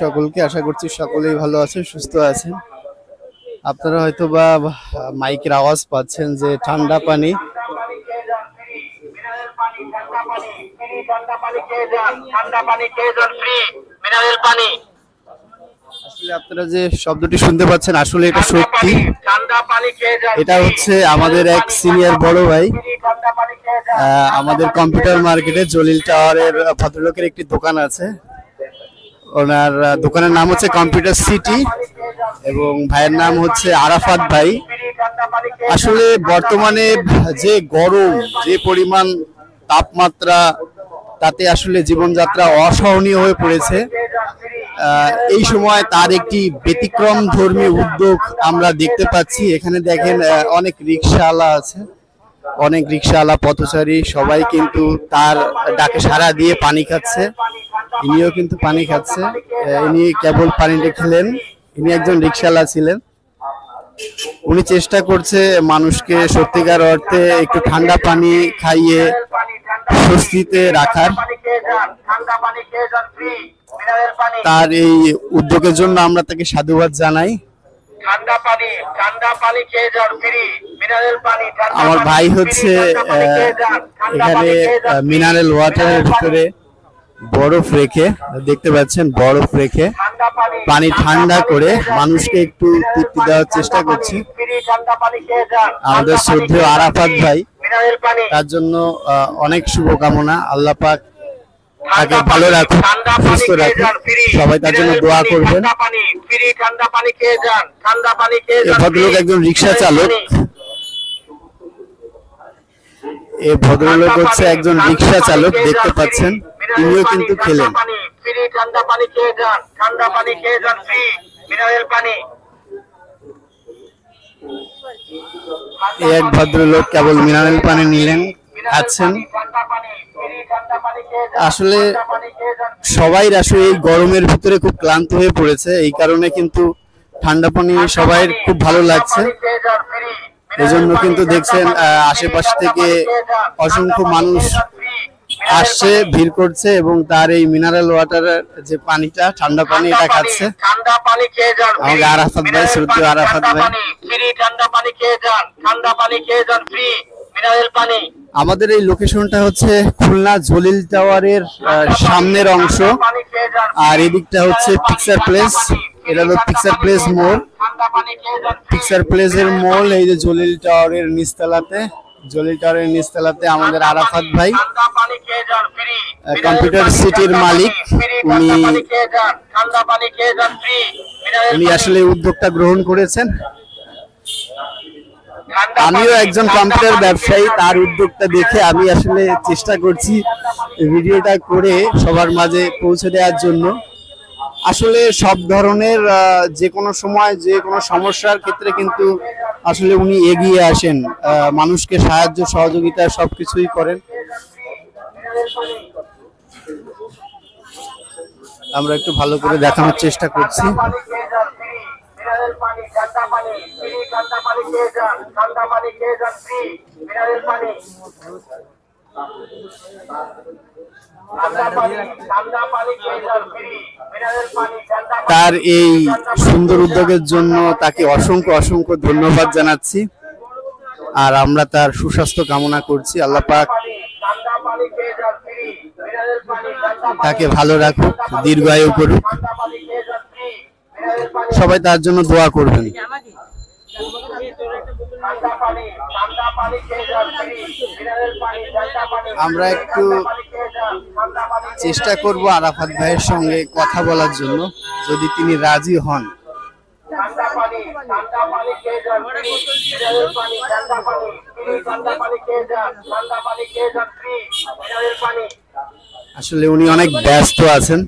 সকলকে আশা করছি সকলেই ভালো আছেন, সুস্থ আছেন। আপনারা হয়তো বা মাইকের আওয়াজ পাচ্ছেন যে ঠান্ডা পানি। আসলে আপনারা যে শব্দটি শুনতে পাচ্ছেন আসলে এটা সত্যি। এটা হচ্ছে আমাদের এক সিনিয়র বড় ভাই, আমাদের কম্পিউটার মার্কেটে জলিল টাওয়ারের ভদ্রলোকের একটি দোকান আছে। ওনার দোকানের নাম হচ্ছে কম্পিউটার সিটি এবং ভাইয়ের নাম হচ্ছে আরাফাত ভাই। আসলে বর্তমানে যে গরম, যে পরিমাণ তাপমাত্রা, তাতে আসলে জীবনযাত্রা অসহনীয় হয়ে পড়েছে। এই সময় তার একটি ব্যতিক্রম ধর্মী উদ্যোগ আমরা দেখতে পাচ্ছি। এখানে দেখেন অনেক রিকশাওয়ালা আছে, অনেক রিকশাওয়ালা পথচারী সবাই কিন্তু তার ডাকে সাড়া দিয়ে পানি খাচ্ছে। ইনিও কিন্তু পানি খাচ্ছে। ইনি কেবল পানিটা খেলেন। ইনি একজন রিকশাওয়ালা ছিলেন। উনি চেষ্টা করছে মানুষকে সত্যিকার অর্থে একটু ঠান্ডা পানি খাইয়ে স্বস্তিতে রাখার। তার এই উদ্যোগের জন্য আমরা তাকে সাধুবাদ জানাই। আমার ভাই হচ্ছে এখানে মিনারেল ওয়াটারের ভিতরে বরফ রেখে, দেখতে পাচ্ছেন বরফ রেখে পানি ঠান্ডা করে মানুষকে একটু তৃপ্তি দেওয়ার চেষ্টা করছে। আমাদের শ্রদ্ধেয় আরাফাত ভাই, তার জন্য অনেক শুভকামনা। আল্লাহ পাক তাকে ভালো রাখুন, সুস্থ রাখুন। সবাই তার জন্য দোয়া করবেন। এই ভদ্রলোক একজন রিক্সা চালক। এই ভদ্রলোক হচ্ছে একজন রিক্সা চালক, দেখতে পাচ্ছেন। তিনিও কিন্তু খেলেন। এক ভদ্রলোক কেবল মিনারেল পানি নিলেন, খাচ্ছেন। আসলে সবাই আসলে এই গরমের ভিতরে খুব ক্লান্ত হয়ে পড়েছে, এই কারণে কিন্তু ঠান্ডা পানি সবাই খুব ভালো লাগছে। এজন্য কিন্তু দেখছেন আশেপাশ থেকে অসংখ্য মানুষ আসছে, ভিড় করছে এবং তার এই মিনারেল ওয়াটারের যে পানিটা, ঠান্ডা পানি, এটা খাচ্ছে। আমাকে আরাফাত ভাই, শ্রদ্ধেয় আরাফাত ভাই। আমাদের এই লোকেশনটা হচ্ছে খুলনা জলিল টাওয়ারের সামনের অংশ, আর এদিকটা হচ্ছে পিকচার প্লেস। এটা হলো পিকচার প্লেস মোড়। পিকচার প্লেসের মোড় এই যে জলিল টাওয়ারের নিচতলাতে। জলিল টাওয়ারের নিচতলাতে আমাদের আরাফাত ভাই, কম্পিউটার সিটির মালিক। উনি আসলে উদ্যোগটা গ্রহণ করেছেন। আমিও একজন কম্পিউটার ব্যবসায়ী, তার উদ্যোগটা দেখে আমি আসলে চেষ্টা করছি ভিডিওটা করে সবার মাঝে পৌঁছে দেওয়ার জন্য। আসলে সব ধরনের যে কোনো সময় যে কোনো সমস্যার ক্ষেত্রে কিন্তু আসলে উনি এগিয়ে আসেন, মানুষকে সাহায্য সহযোগিতা সবকিছুই করেন। আমরা একটু ভালো করে দেখানোর চেষ্টা করছি। তার এই সুন্দর উদ্যোগের জন্য তাকে অসংখ্য অসংখ্য ধন্যবাদ জানাচ্ছি, আর আমরা তার সুস্বাস্থ্য কামনা করছি। আল্লাহ পাক তাকে ভালো রাখুক, দীর্ঘায়ু করুক। সবাই তার জন্য দোয়া করবেন। আমরা একটু চেষ্টা করব আরাফাত ভাইয়ের সঙ্গে কথা বলার জন্য, যদি তিনি রাজি হন। আসলে উনি অনেক ব্যস্ত আছেন,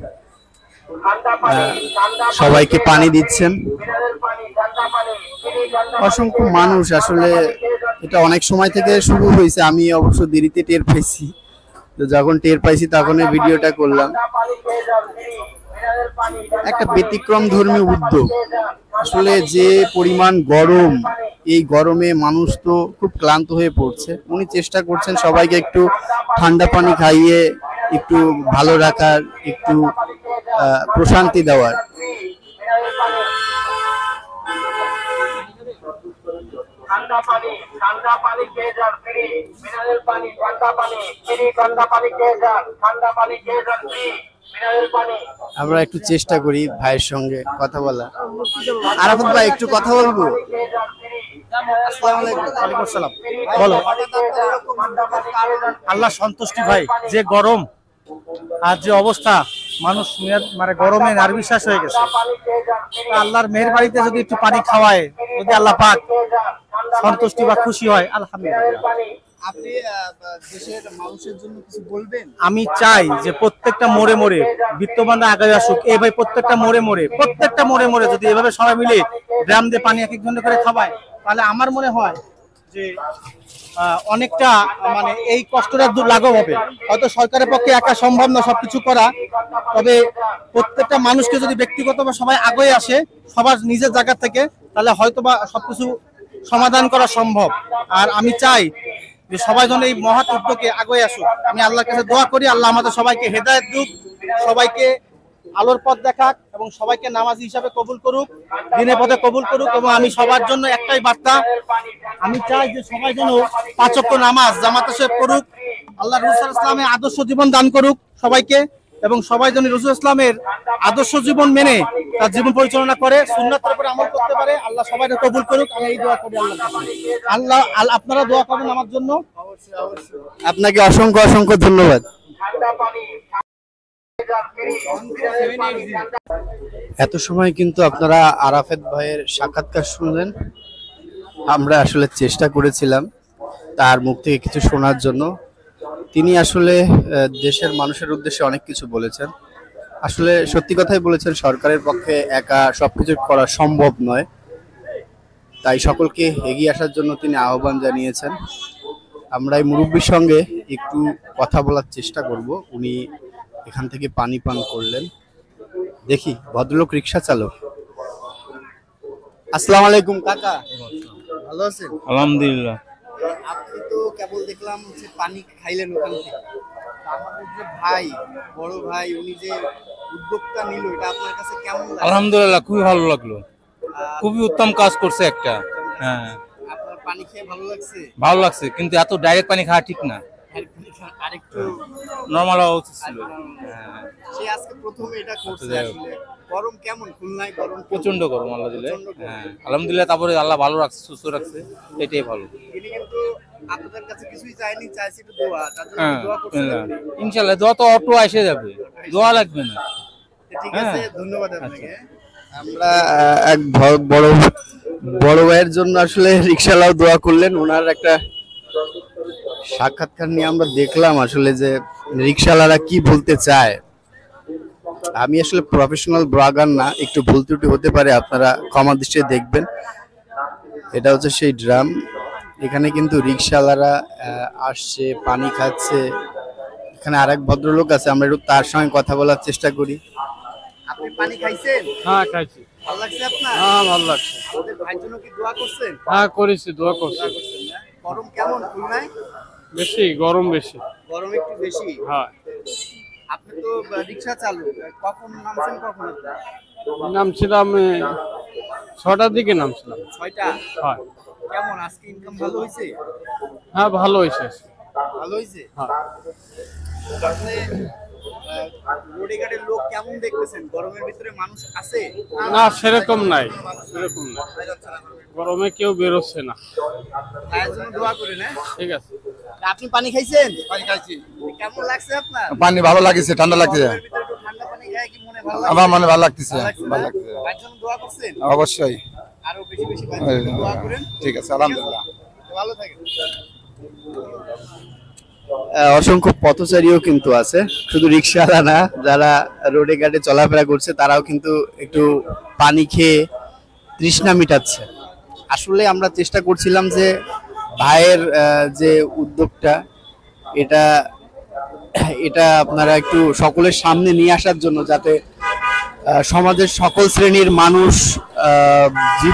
সবাইকে পানি দিচ্ছেন। অসংখ্য মানুষ, আসলে এটা অনেক সময় থেকে শুরু হয়েছে। আমি অবশ্য দেরিতে টের পাইছি, তো যখন টের পাইছি তখন এই ভিডিওটা করলাম। একটা ব্যতিক্রম ধর্মী উদ্যোগ। আসলে যে পরিমাণ গরম, এই গরমে মানুষ তো খুব ক্লান্ত হয়ে পড়ছে। উনি চেষ্টা করছেন সবাইকে একটু ঠান্ডা পানি খাইয়ে একটু ভালো রাখার, একটু প্রশান্তি দেওয়ার। ঠান্ডা পানি খেয়ে যান ফ্রি, মিনারেল পানি, ঠান্ডা পানি ফ্রি, ঠান্ডা পানি খেয়ে যান, ঠান্ডা পানি খেয়ে যান ফ্রি, মিনারেল পানি। আমরা একটু চেষ্টা করি ভাইয়ের সঙ্গে কথা বলা। আরাফাত ভাই একটু কথা বলবো। আসসালামু আলাইকুম। ওয়ালাইকুম আসসালাম। বলো। আল্লাহ সন্তুষ্টি ভাই, যে গরম আর যে অবস্থা, মানুষ মানে গরমে নির্বিশ্বাস হয়ে গেছে। আল্লাহর মেহেরবাড়িতে যদি একটু পানি খাওয়ায়, যদি আল্লাহ পাক সন্তুষ্টি বা খুশি হয়, আলহামদুলিল্লাহ। আপনি দেশের মানুষের জন্য কিছু বলবেন? আমি চাই যে প্রত্যেকটা মোড়ে মোড়ে বিত্তবানরা আগে আসুক। এই ভাই প্রত্যেকটা মোড়ে মোড়ে যদি এভাবে সবাই মিলে ড্রাম দিয়ে পানি এক এক ঘন্টা করে খাওয়ায়, তাহলে আমার মনে হয় যে অনেকটা মানে এই কষ্টটা লাঘব হবে। হয়তো সরকারের পক্ষে একা সম্ভব না সবকিছু করা, তবে প্রত্যেকটা মানুষকে যদি ব্যক্তিগতভাবে সবাই আগে আসে সবার নিজের জায়গা থেকে, তাহলে হয়তো বা সবকিছু সমাধান করা সম্ভব। আর আমি চাই যে সবাই যেন এই মহৎ উদ্যোগে আগে আসুক। আমি আল্লাহর কাছে দোয়া করি, আল্লাহ আমাদের সবাইকে হেদায়েত দিক, সবাইকে আলোর পথ দেখাক এবং সবাইকে নামাজি হিসাবে কবুল করুক, দিনের পথে কবুল করুক। এবং আমি সবার জন্য একটাই বার্তা, আমি চাই যে সবাই যেন 5 ওয়াক্ত নামাজ জামাতের সাথে করুক, আল্লাহ রাসূল ইসলামের আদর্শ জীবন দান করুক সবাইকে, এবং সবাই যেন রাসূল ইসলামের আদর্শ জীবন মেনে তার জীবন পরিচালনা করে, সুন্নাতের উপরে আমল করতে পারে। আল্লাহ সবাইকে কবুল করুক, আমি এই দোয়া করি আল্লাহর কাছে। আল্লাহ আপনারা দোয়া করবেন আমার জন্য। আপনাকে অসংখ্য অসংখ্য ধন্যবাদ। এত সময় কিন্তু আপনারা আরাফাত ভাইয়ের সাক্ষাৎকার শুনলেন। আমরা আসলে চেষ্টা করেছিলাম তার মুখ থেকে কিছু শোনার জন্য। তিনি আসলে দেশের মানুষের উদ্দেশ্যে অনেক কিছু বলেছেন। আসলে সত্যি কথাই বলেছেন, সরকারের পক্ষে একা সবকিছু করা সম্ভব নয়, তাই সকলকে এগিয়ে আসার জন্য তিনি আহ্বান জানিয়েছেন। আমরা এই মুরব্বীর সঙ্গে একটু কথা বলার চেষ্টা করব। উনি এখান থেকে পানি পান করলেন। দেখি, ভদ্রলোক রিক্সা চালক। আসসালামু আলাইকুম কাকা, ভালো আছেন? আলহামদুলিল্লাহ। আপনি তো কেবল দেখলাম যে পানি খাইলেন ওখান থেকে। আমাদের যে ভাই, বড় ভাই, উনি যে উদ্যোগটা নিল, এটা আপনার কাছে কেমন লাগলো? আলহামদুলিল্লাহ, খুবই ভালো লাগলো, খুবই উত্তম কাজ করছে একটা। হ্যাঁ, আপনার পানি খেয়ে ভালো লাগছে? ভালো লাগছে, কিন্তু এত ডাইরেক্ট পানি খাওয়া ঠিক না, আরেকটু নরমাল হওয়া উচিত ছিল। হ্যাঁ, সে আজকে প্রথমে এটা করছে। আসলে গরম কেমন খুলনায়? গরম প্রচন্ড গরম আল্লাহ দিলে। হ্যাঁ, আলহামদুলিল্লাহ, তারপরে আল্লাহ ভালো রাখছে, সুস্থ রাখছে, এটাই ভালো। তিনি কিন্তু আপনাদের কাছে কিছুই চাইনি, চাইছি একটু দোয়া। তার জন্য হ্যাঁ, দোয়া করছেন আপনি। ইনশাআল্লাহ দোয়া তো অটো এসে যাবে, দোয়া লাগবে না। ঠিক আছে, ধন্যবাদ আপনাকে। আমরা এক বড় ভাইয়ের জন্য আসলে রিকশাওয়ালাও দোয়া করলেন। ওনার একটা সাক্ষাৎকার নিয়ে আমরা দেখলাম আসলে যে রিকশাওয়ালারা কি বলতে চায়। আমি আসলে প্রফেশনাল ব্লগার না, একটু ভুল ত্রুটি হতে পারে, আপনারা ক্ষমা দৃষ্টিতে দেখবেন। এটা হচ্ছে সেই ড্রাম। এখানে কিন্তু রিকশাওয়ালারা আসছে, পানি খাচ্ছে। এখানে আরেক ভদ্রলোক আছে, আমরা একটু তার সঙ্গে কথা বলার চেষ্টা করি। আপনি পানি খাইছেন? হ্যাঁ খাইছি। ভালো লাগছে আপনার? হ্যাঁ ভালো লাগছে। আমাদের ভাইয়ের জন্য কি দোয়া করছেন? হ্যাঁ করেছি, দোয়া করছি। দোয়া করছেন না? গরম কেমন খুলনায়? বেশি গরম, বেশি গরম একটু বেশি। হ্যাঁ। আপনি তো রিকশা চালু, কখন নামছেন? কখন নামছিলাম 6টার দিকে নামছিলাম। 6টা? হ্যাঁ। কেমন আজকে ইনকাম ভালো হয়েছে? হ্যাঁ ভালো হয়েছে। ভালো হয়েছে। হ্যাঁ। আপনি রোডে ঘাটে লোক কেমন দেখতেছেন? গরমের ভিতরে মানুষ আছে? না সেরকম নাই, সেরকম না, গরমে কেউ বেরোচ্ছে না। তার জন্য দোয়া করেন। হ্যাঁ ঠিক আছে। আপনি পানি খাইছেন? পানি খাইছি। কেমন লাগছে আপনার? পানি ভালো লাগছে, ঠান্ডা লাগছে। গরমের ভিতরে একটু ঠান্ডা পানি খায় কি মনে ভালো লাগে? আমার মনে ভালো লাগতেছে, ভালো লাগছে ভালো না? লাগছে। ভাইয়ের জন্য দোয়া করছেন? অবশ্যই। আরো বেশি বেশি ভাইয়ের জন্য দোয়া করেন। ঠিক আছে, আলহামদুলিল্লাহ। ভালো থাকেন। অসংখ্য পথচারীও কিন্তু আছে, শুধু রিক্সাওয়ালা না, যারা রোডে ঘাটে চলাফেরা করছে তারাও কিন্তু একটু পানি খেয়ে তৃষ্ণা মিটাচ্ছে। আসলে আমরা চেষ্টা করছিলাম যে ভাইয়ের যে উদ্যোগটা, এটা আপনারা একটু সকলের সামনে নিয়ে আসার জন্য, যাতে সমাজের সকল শ্রেণীর মানুষ,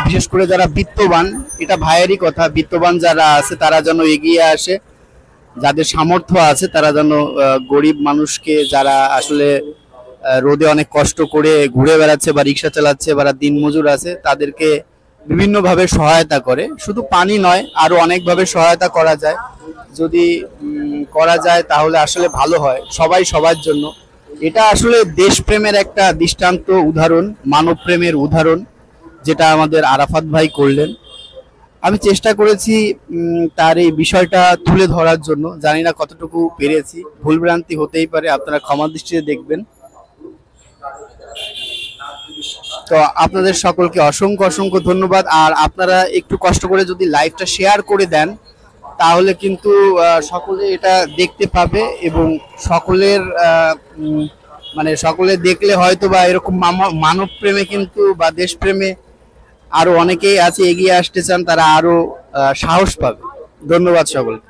বিশেষ করে যারা বিত্তবান, এটা ভাইয়েরই কথা, বিত্তবান যারা আছে তারা যেন এগিয়ে আসে যাদের সামর্থ্য আছে তারা যেন গরিব মানুষকে, যারা আসলে রোদে অনেক কষ্ট করে ঘুরে বেড়াচ্ছে বা রিক্সা চালাচ্ছে বা দিনমজুর আছে, তাদেরকে বিভিন্নভাবে সহায়তা করে। শুধু পানি নয়, আরো অনেকভাবে সহায়তা করা যায়। যদি করা যায় তাহলে আসলে ভালো হয় সবাই সবার জন্য। এটা আসলে দেশপ্রেমের একটা দৃষ্টান্ত উদাহরণ, মানব প্রেমের উদাহরণ, যেটা আমাদের আরাফাত ভাই করলেন। আমি চেষ্টা করেছি তার এই বিষয়টা তুলে ধরার জন্য। জানি না কতটুকু পেরেছি, ভুলভ্রান্তি হতেই পারে, আপনারা ক্ষমা দৃষ্টিতে দেখবেন। তো আপনাদের সকলকে অসংখ্য অসংখ্য ধন্যবাদ। আর আপনারা একটু কষ্ট করে যদি লাইভটা শেয়ার করে দেন তাহলে কিন্তু সকলে এটা দেখতে পাবে এবং সকলের মানে সকলে দেখলে হয়তো বা এরকম মানব প্রেমে কিন্তু বা দেশপ্রেমে আরো অনেকেই আছে এগিয়ে আসতে চান, তারা আরো সাহস পাবে। ধন্যবাদ সকলকে।